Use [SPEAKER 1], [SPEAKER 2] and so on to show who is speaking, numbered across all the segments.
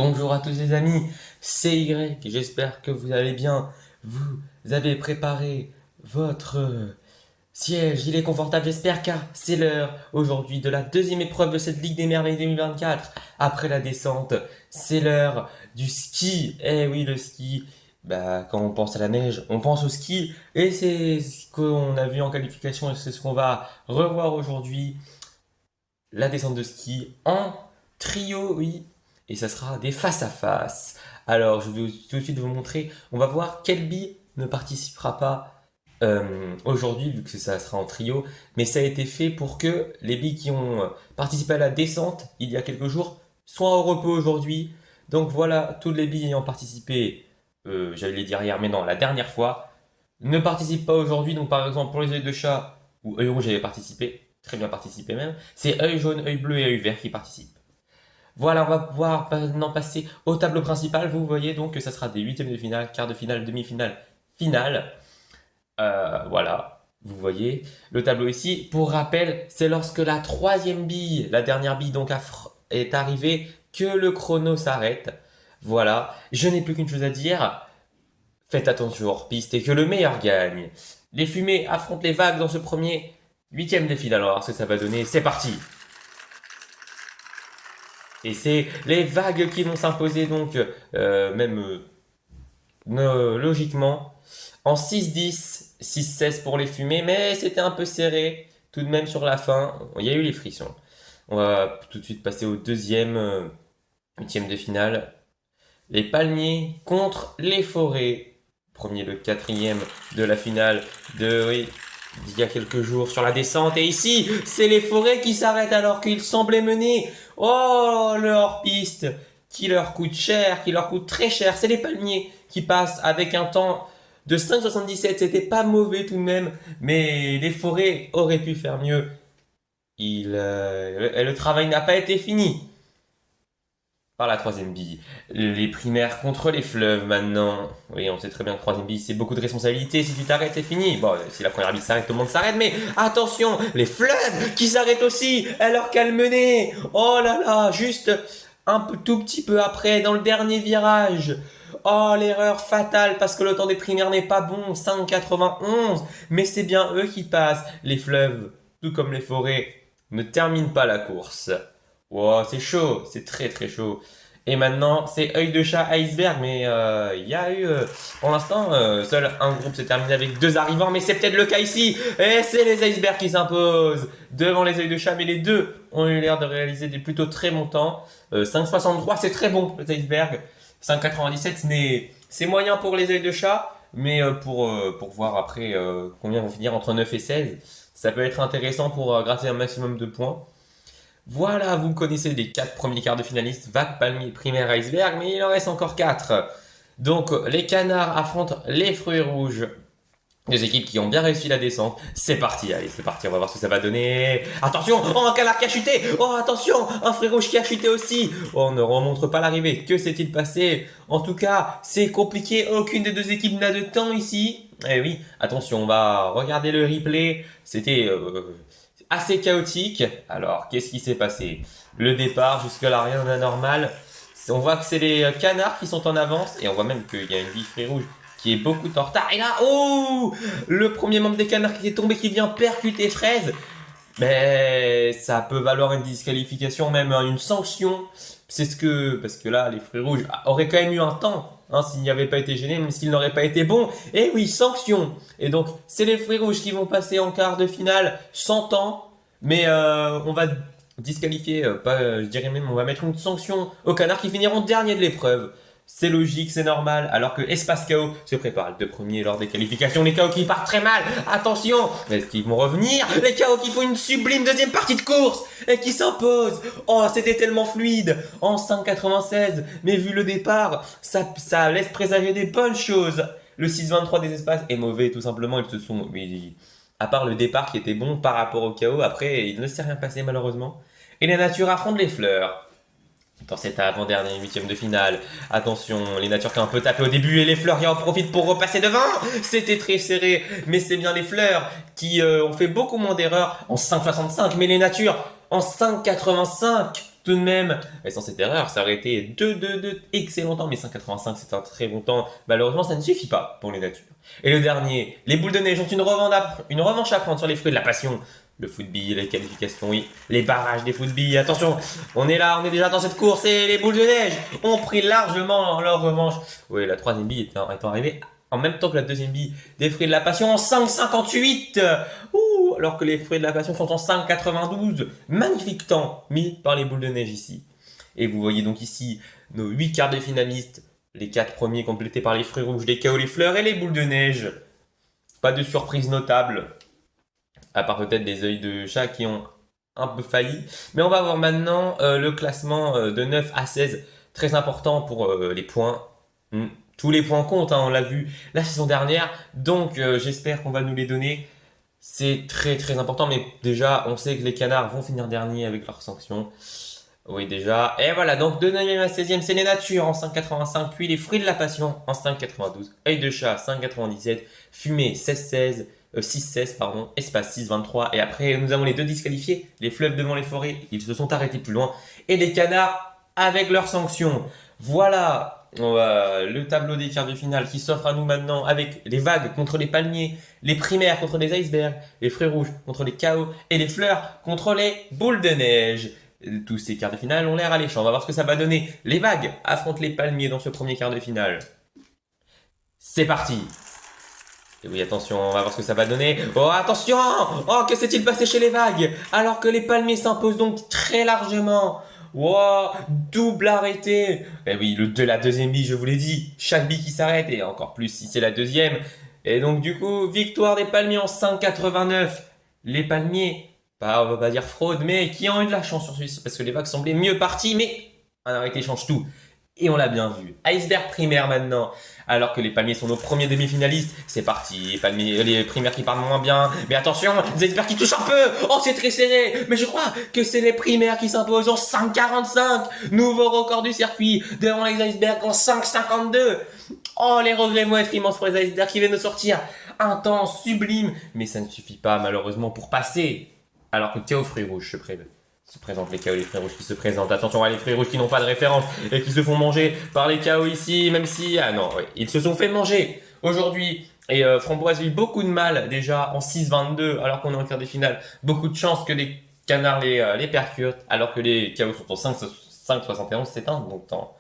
[SPEAKER 1] Bonjour à tous les amis, c'est Y, j'espère que vous allez bien. Vous avez préparé votre siège, il est confortable j'espère car c'est l'heure aujourd'hui de la deuxième épreuve de cette Ligue des Merveilles 2024. Après la descente, c'est l'heure du ski. Eh oui, le ski, quand on pense à la neige, on pense au ski et c'est ce qu'on a vu en qualification et c'est ce qu'on va revoir aujourd'hui. La descente de ski en trio, oui, et ça sera des face à face. Alors, je vais tout de suite vous montrer. On va voir quelle bille ne participera pas aujourd'hui, vu que ça sera en trio. Mais ça a été fait pour que les billes qui ont participé à la descente il y a quelques jours soient au repos aujourd'hui. Donc voilà, toutes les billes ayant participé, j'allais les dire hier, mais non, la dernière fois, ne participent pas aujourd'hui. Donc par exemple, pour les œils de chat ou œil rouge avaient participé, très bien participé même, c'est œil jaune, œil bleu et œil vert qui participent. Voilà, on va pouvoir maintenant passer au tableau principal. Vous voyez donc que ça sera des huitièmes de finale, quart de finale, demi-finale, finale. Voilà, vous voyez le tableau ici. Pour rappel, c'est lorsque la troisième bille, la dernière bille donc est arrivée, que le chrono s'arrête. Voilà, je n'ai plus qu'une chose à dire. Faites attention hors piste et que le meilleur gagne. Les fumées affrontent les vagues dans ce premier huitième de finale. On va voir ce que ça va donner. C'est parti. Et c'est les vagues qui vont s'imposer donc, logiquement, en 6-10, 6-16 pour les fumées, mais c'était un peu serré tout de même sur la fin. Il y a eu les frictions. On va tout de suite passer au deuxième huitième de finale. Les palmiers contre les forêts. Premier, le quatrième de la finale d'il y a quelques jours sur la descente. Et ici, c'est les forêts qui s'arrêtent alors qu'ils semblaient mener. Oh, le hors-piste qui leur coûte cher, qui leur coûte très cher. C'est les palmiers qui passent avec un temps de 5,77. C'était pas mauvais tout de même, mais les forêts auraient pu faire mieux. Le travail n'a pas été fini par la troisième bille. Les primaires contre les fleuves maintenant. Oui, on sait très bien que troisième bille, c'est beaucoup de responsabilités. Si tu t'arrêtes, c'est fini. Bon, si la première bille s'arrête, tout le monde s'arrête. Mais attention, les fleuves qui s'arrêtent aussi alors qu'elles menaient. Oh là là, juste tout petit peu après, dans le dernier virage. Oh, l'erreur fatale parce que le temps des primaires n'est pas bon. 5,91. Mais c'est bien eux qui passent. Les fleuves, tout comme les forêts, ne terminent pas la course. Wow, c'est chaud, c'est très très chaud. Et maintenant, c'est œil de chat iceberg, mais il y a eu, pour l'instant, seul un groupe s'est terminé avec deux arrivants, mais c'est peut-être le cas ici. Et c'est les icebergs qui s'imposent devant les œils de chat, mais les deux ont eu l'air de réaliser des plutôt très bons temps. 5,63, c'est très bon les icebergs. 5,97, c'est moyen pour les œils de chat, mais pour voir après combien vont finir entre 9 et 16, ça peut être intéressant pour gratter un maximum de points. Voilà, vous connaissez les 4 premiers quarts de finalistes, vague, palmier, primaire, iceberg, mais il en reste encore 4. Donc, les canards affrontent les fruits rouges. Deux équipes qui ont bien réussi la descente. C'est parti, allez, c'est parti, on va voir ce que ça va donner. Attention, oh, un canard qui a chuté. Oh, attention, un fruit rouge qui a chuté aussi. Oh, on ne remontre pas l'arrivée. Que s'est-il passé? En tout cas, c'est compliqué. Aucune des deux équipes n'a de temps ici. Eh oui, attention, on va regarder le replay. C'était assez chaotique. Alors, qu'est-ce qui s'est passé? Le départ, jusque-là, rien d'anormal. On voit que c'est les canards qui sont en avance. Et on voit même qu'il y a une bille fruit rouge qui est beaucoup en retard. Et là, oh, le premier membre des canards qui est tombé, qui vient percuter Fraise. Mais ça peut valoir une disqualification, même une sanction. Parce que là, les fruits rouges auraient quand même eu un temps, hein, s'ils n'y avaient pas été gênés, même s'ils n'auraient pas été bons. Et oui, sanction. Et donc, c'est les fruits rouges qui vont passer en quart de finale sans temps. Mais on va disqualifier, je dirais même, on va mettre une sanction aux canards qui finiront dernier de l'épreuve. C'est logique, c'est normal, alors que Espace KO se prépare de premier lors des qualifications. Les KO qui partent très mal, attention, est-ce qu'ils vont revenir? Les KO qui font une sublime deuxième partie de course et qui s'imposent. Oh, c'était tellement fluide en 5,96, mais vu le départ, ça laisse présager des bonnes choses. Le 6,23 des espaces est mauvais, tout simplement, ils se sont... À part le départ qui était bon par rapport au KO, après, il ne s'est rien passé malheureusement. Et la nature affronte les fleurs. Dans cet avant-dernier huitième de finale. Attention, les natures qui ont un peu tapé au début et les fleurs qui en profitent pour repasser devant. C'était très serré, mais c'est bien les fleurs qui ont fait beaucoup moins d'erreurs en 5,65, mais les natures en 5,85. tout de même. Et sans cette erreur, ça aurait été 2-2-2, excellent temps, mais 5,85 c'est un très bon temps. Malheureusement, ça ne suffit pas pour les natures. Et le dernier, les boules de neige ont une revanche à prendre sur les fruits de la passion. Le football, les qualifications, oui, les barrages des footballs. Attention, on est là, on est déjà dans cette course et les boules de neige ont pris largement leur revanche. Oui, la troisième bille étant arrivée en même temps que la deuxième bille des fruits de la passion en 5,58. Alors que les fruits de la passion sont en 5,92. Magnifique temps mis par les boules de neige ici. Et vous voyez donc ici nos 8 quarts de finalistes. Les 4 premiers complétés par les fruits rouges, les KO, les fleurs et les boules de neige. Pas de surprise notable. À part peut-être des œils de chat qui ont un peu failli. Mais on va voir maintenant le classement de 9 à 16. Très important pour les points. Tous les points comptent, hein, on l'a vu la saison dernière. Donc j'espère qu'on va nous les donner. C'est très très important. Mais déjà, on sait que les canards vont finir dernier avec leurs sanctions. Oui, déjà. Et voilà, donc de 9e à 16e, c'est les natures en 5,85. Puis les fruits de la passion en 5,92. Œil de chat 5,97. Fumée 16,16. 6-16, pardon, espace 6-23. Et après, nous avons les deux disqualifiés, les fleuves devant les forêts, ils se sont arrêtés plus loin. Et les canards avec leurs sanctions. Voilà le tableau des quarts de finale qui s'offre à nous maintenant avec les vagues contre les palmiers, les primaires contre les icebergs, les fruits rouges contre les chaos et les fleurs contre les boules de neige. Tous ces quarts de finale ont l'air alléchants. On va voir ce que ça va donner. Les vagues affrontent les palmiers dans ce premier quart de finale. C'est parti! Et oui, attention, on va voir ce que ça va donner. Oh, attention! Oh, que s'est-il passé chez les vagues? Alors que les palmiers s'imposent donc très largement. Wow, double arrêté. Et oui, de la deuxième bille, je vous l'ai dit. Chaque bille qui s'arrête, et encore plus si c'est la deuxième. Et donc, du coup, victoire des palmiers en 5,89. Les palmiers, on va pas dire fraude, mais qui ont eu de la chance sur celui-ci, parce que les vagues semblaient mieux parties, mais un arrêté change tout. Et on l'a bien vu. Iceberg primaire maintenant. Alors que les palmiers sont nos premiers demi-finalistes. C'est parti. Les primaires qui partent moins bien. Mais attention, les icebergs qui touchent un peu. Oh, c'est très serré. Mais je crois que c'est les primaires qui s'imposent en 5,45. Nouveau record du circuit. Devant les icebergs en 5,52. Oh, les regrets vont être immenses pour les icebergs qui viennent de sortir. Un temps sublime. Mais ça ne suffit pas malheureusement pour passer. Alors que KO fruits rouges se présentent les KO, les fruits rouges qui se présentent. Attention à les fruits rouges qui n'ont pas de référence et qui se font manger par les KO ici, même si... Ah non, oui, ils se sont fait manger aujourd'hui. Et Framboise a eu beaucoup de mal déjà en 6,22 alors qu'on est en quart de finale. Beaucoup de chance que les canards les percutent alors que les KO sont en 5,71, c'est un bon temps.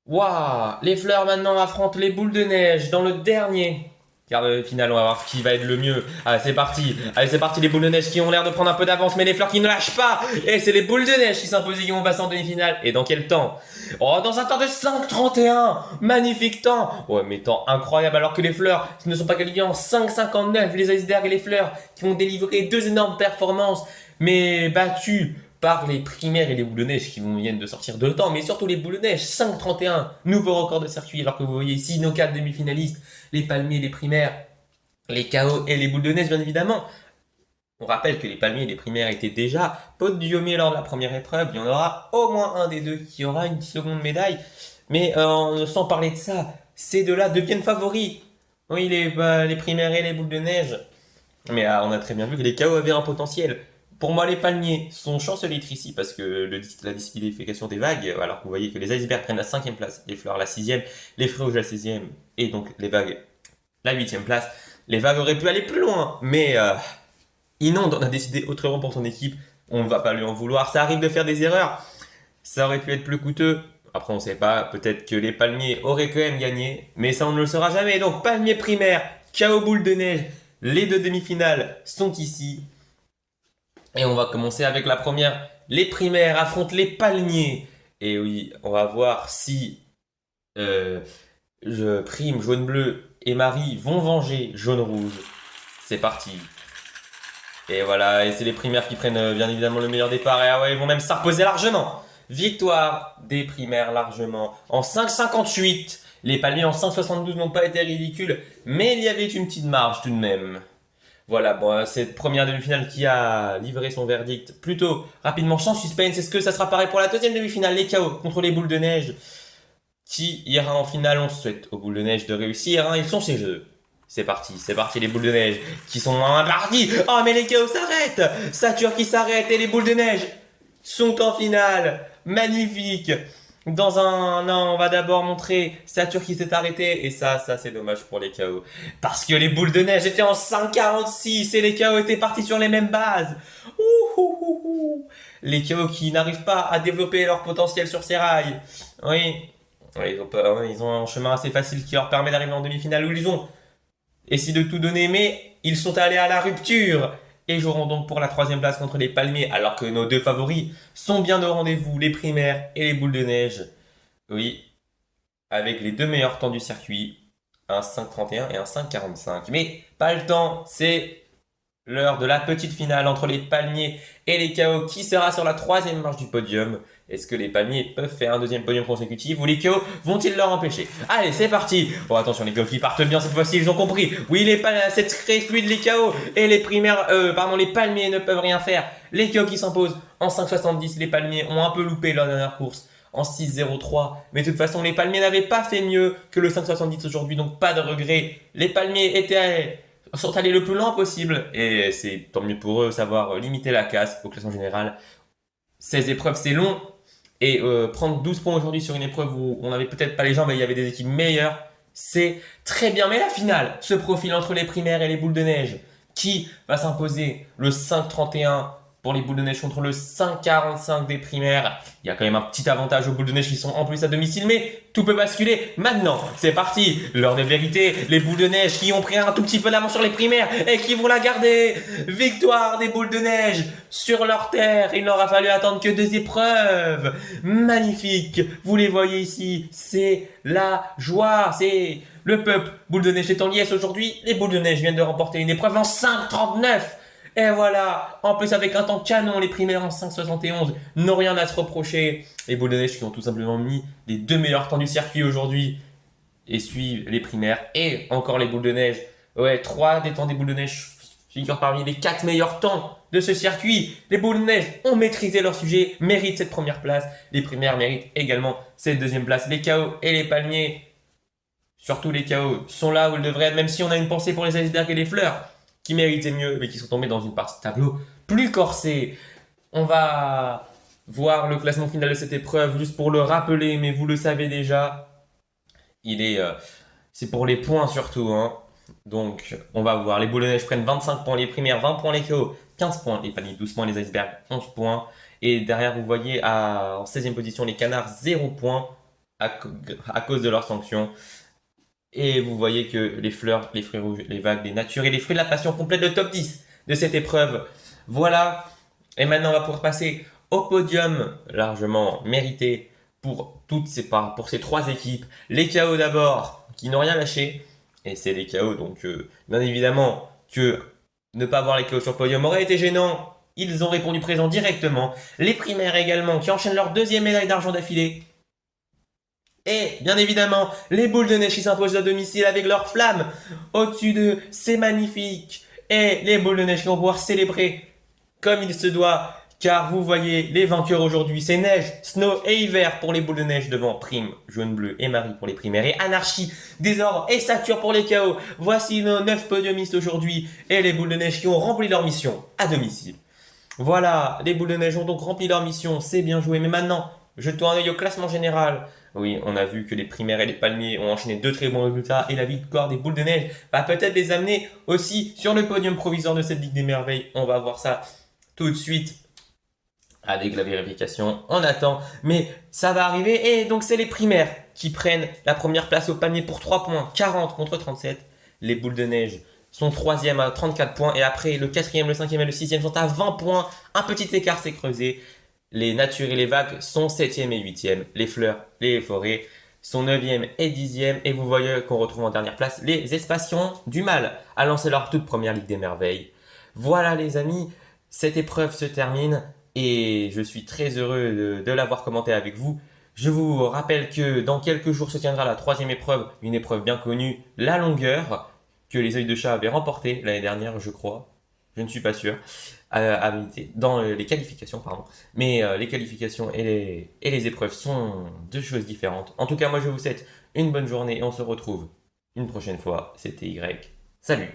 [SPEAKER 1] Waouh! Les fleurs maintenant affrontent les boules de neige dans le dernier quart de finale, on va voir qui va être le mieux. Allez, c'est parti. Allez, c'est parti, les boules de neige qui ont l'air de prendre un peu d'avance, mais les fleurs qui ne lâchent pas. Et c'est les boules de neige qui s'imposent et qui vont passer en demi-finale. Et dans quel temps? Oh, dans un temps de 5,31. Magnifique temps. Ouais, mais temps incroyable, alors que les fleurs ne sont pas qualifiées en 5,59. Les icebergs et les fleurs qui vont délivrer deux énormes performances, mais battues par les primaires et les boules de neige qui viennent de sortir de temps, mais surtout les boules de neige, 5,31, nouveau record de circuit, alors que vous voyez ici nos 4 demi-finalistes, les palmiers, les primaires, les KO et les boules de neige bien évidemment. On rappelle que les palmiers et les primaires étaient déjà podiumés lors de la première épreuve, il y en aura au moins un des deux qui aura une seconde médaille, mais sans parler de ça, ces deux-là deviennent favoris. Oui, les primaires et les boules de neige, mais on a très bien vu que les KO avaient un potentiel. Pour moi, les palmiers sont chanceliers ici parce que la disqualification des vagues, alors que vous voyez que les icebergs prennent la 5e place, les fleurs la 6e, les fruits rouges la 16e et donc les vagues la 8e place. Les vagues auraient pu aller plus loin, mais Inonde on a décidé autrement pour son équipe. On ne va pas lui en vouloir, ça arrive de faire des erreurs. Ça aurait pu être plus coûteux. Après, on ne sait pas, peut-être que les palmiers auraient quand même gagné, mais ça on ne le saura jamais. Donc, palmiers primaires, KO boule de neige, les deux demi-finales sont ici. Et on va commencer avec la première. Les primaires affrontent les palmiers. Et oui, on va voir si Prime, jaune-bleu et Marie vont venger jaune-rouge. C'est parti. Et voilà, et c'est les primaires qui prennent bien évidemment le meilleur départ. Et ah ouais, ils vont même s'imposer largement. Victoire des primaires largement. En 5,58. Les palmiers en 5,72 n'ont pas été ridicules. Mais il y avait une petite marge tout de même. Voilà, bon, cette première demi-finale qui a livré son verdict plutôt rapidement, sans suspense. Est-ce que ça sera pareil pour la deuxième demi-finale, les KO contre les boules de neige? Qui ira en finale? On souhaite aux boules de neige de réussir, hein, ils sont chez eux. C'est parti les boules de neige qui sont en partie. Oh, mais les KO s'arrêtent! Sature qui s'arrête et les boules de neige sont en finale. Magnifique. On va d'abord montrer Satur qui s'est arrêté. Et ça c'est dommage pour les KO. Parce que les boules de neige étaient en 5,46 et les KO étaient partis sur les mêmes bases. Ouh, ouh, ouh, ouh. Les KO qui n'arrivent pas à développer leur potentiel sur ces rails. Oui, oui, ils ont un chemin assez facile qui leur permet d'arriver en demi-finale où ils ont essayé de tout donner, mais ils sont allés à la rupture et joueront donc pour la troisième place contre les palmiers, alors que nos deux favoris sont bien au rendez-vous, les primaires et les boules de neige. Oui, avec les deux meilleurs temps du circuit, un 5,31 et un 5,45. Mais pas le temps, c'est l'heure de la petite finale entre les palmiers et les KO. Qui sera sur la troisième marche du podium? Est-ce que les palmiers peuvent faire un deuxième podium consécutif ou les KO vont-ils leur empêcher? Allez, c'est parti. Bon, attention, les KO qui partent bien cette fois-ci, ils ont compris. Oui, c'est très fluide les KO et les les palmiers ne peuvent rien faire. Les KO qui s'imposent en 5,70. Les palmiers ont un peu loupé leur dernière course en 6,03. Mais de toute façon, les palmiers n'avaient pas fait mieux que le 5,70 aujourd'hui, donc pas de regret. Les palmiers sont allés le plus loin possible et c'est tant mieux pour eux, savoir limiter la casse au classement général. 16 épreuves, c'est long. Et prendre 12 points aujourd'hui sur une épreuve où on n'avait peut-être pas les jambes et il y avait des équipes meilleures, c'est très bien. Mais la finale se profile entre les primaires et les boules de neige. Qui va s'imposer? Le 5,31 pour les boules de neige contre le 5,45 des primaires. Il y a quand même un petit avantage aux boules de neige qui sont en plus à domicile, mais tout peut basculer maintenant. C'est parti, l'heure de vérité. Les boules de neige qui ont pris un tout petit peu d'avance sur les primaires et qui vont la garder. Victoire des boules de neige sur leur terre. Il n'aura fallu attendre que 2 épreuves. Magnifique, vous les voyez ici, c'est la joie, c'est le peuple. Boules de neige est en liesse aujourd'hui. Les boules de neige viennent de remporter une épreuve en 5,39. Et voilà, en plus avec un temps canon, les primaires en 5,71 n'ont rien à se reprocher. Les boules de neige qui ont tout simplement mis les 2 meilleurs temps du circuit aujourd'hui et suivent les primaires et encore les boules de neige. Ouais, 3 des temps des boules de neige figurent parmi les 4 meilleurs temps de ce circuit. Les boules de neige ont maîtrisé leur sujet, méritent cette première place. Les primaires méritent également cette deuxième place. Les KO et les palmiers, surtout les KO, sont là où ils devraient être, même si on a une pensée pour les icebergs et les fleurs qui méritaient mieux, mais qui sont tombés dans une partie de tableau plus corsée. On va voir le classement final de cette épreuve, juste pour le rappeler, mais vous le savez déjà. C'est pour les points surtout, hein. Donc, on va voir. Les boules de neige prennent 25 points, les primaires 20 points, les KO 15 points, les paniers 12 points, les icebergs 11 points. Et derrière, vous voyez en 16e position, les canards 0 points à cause de leurs sanctions. Et vous voyez que les fleurs, les fruits rouges, les vagues, les natures et les fruits de la passion complètent le top 10 de cette épreuve. Voilà. Et maintenant, on va pouvoir passer au podium largement mérité pour ces 3 équipes. Les KO d'abord, qui n'ont rien lâché. Et c'est les KO, donc bien évidemment que ne pas avoir les KO sur le podium aurait été gênant. Ils ont répondu présent directement. Les primaires également, qui enchaînent leur 2e médaille d'argent d'affilée. Et bien évidemment, les boules de neige qui s'imposent à domicile avec leurs flammes au-dessus d'eux, c'est magnifique. Et les boules de neige qui vont pouvoir célébrer comme il se doit, car vous voyez les vainqueurs aujourd'hui, c'est neige, snow et hiver pour les boules de neige devant Prime, Jaune, Bleu et Marie pour les primaires et Anarchie, Désordre et Satur pour les KO. Voici nos 9 podiumistes aujourd'hui et les boules de neige qui ont rempli leur mission à domicile. Voilà, les boules de neige ont donc rempli leur mission, c'est bien joué. Mais maintenant, jetons un œil au classement général. Oui, on a vu que les primaires et les palmiers ont enchaîné 2 très bons résultats et la victoire des boules de neige va peut-être les amener aussi sur le podium provisoire de cette Ligue des Merveilles. On va voir ça tout de suite avec la vérification. On attend, mais ça va arriver. Et donc, c'est les primaires qui prennent la première place au panier pour 3 points, 40 contre 37. Les boules de neige sont 3e à 34 points. Et après, le 4e, le 5e et le 6e sont à 20 points. Un petit écart s'est creusé. Les natures et les vagues sont 7e et 8e. Les fleurs, les forêts sont 9e et 10e. Et vous voyez qu'on retrouve en dernière place les Espations du Mal à lancer leur toute première Ligue des Merveilles. Voilà les amis, cette épreuve se termine et je suis très heureux de l'avoir commenté avec vous. Je vous rappelle que dans quelques jours se tiendra la 3e épreuve, une épreuve bien connue, la longueur, que les Œils de Chat avaient remporté l'année dernière, je crois. Je ne suis pas sûr. Dans les qualifications, pardon. Mais les qualifications et les épreuves sont 2 choses différentes. En tout cas, moi je vous souhaite une bonne journée et on se retrouve une prochaine fois. C'était Y. Salut!